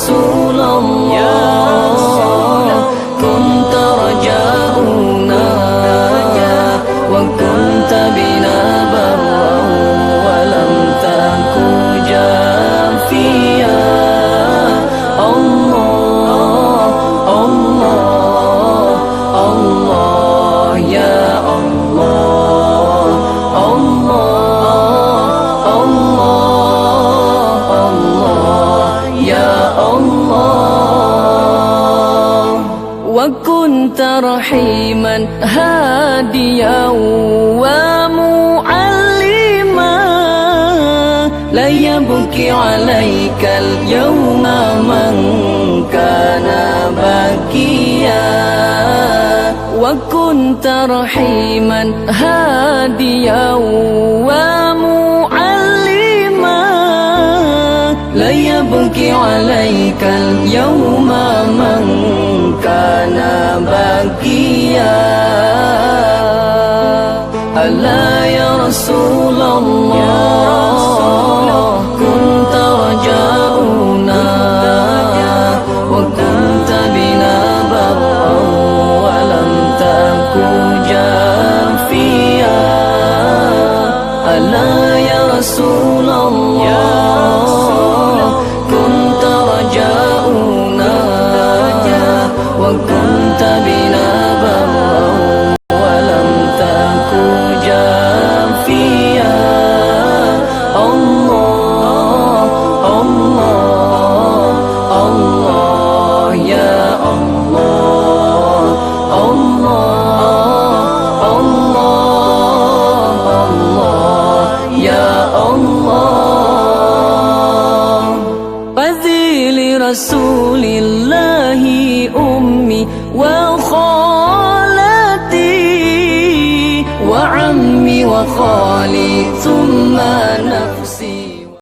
Rasulullah, kunta rajauna wa kunta bina barran wa lam taku jafiya. Allah, Allah, Allah, ya Allah, Allah, Allah, Allah, ya Allah. Wa kunta rahiman hadiyan wa mu'alliman, la yabki 'alaika al-yawma man kana bakiya. Wa kunta rahiman hadiyan wa mu'alliman, la yabki 'alaika al-yawma man kana bakiya. Ala ya Rasulullah, kunta rajauna wa kunta bina barran wa lam taku jafiya. Ala ya Rasulullah, kunta rajauna wa kunta bina barran wa lam taku jafiya. Allah, Allah, Allah, ya Allah, Allah, Allah, Allah, ya Allah. Fadhili Rasulillahi ummi wa khalati wa ammi wa khali thumma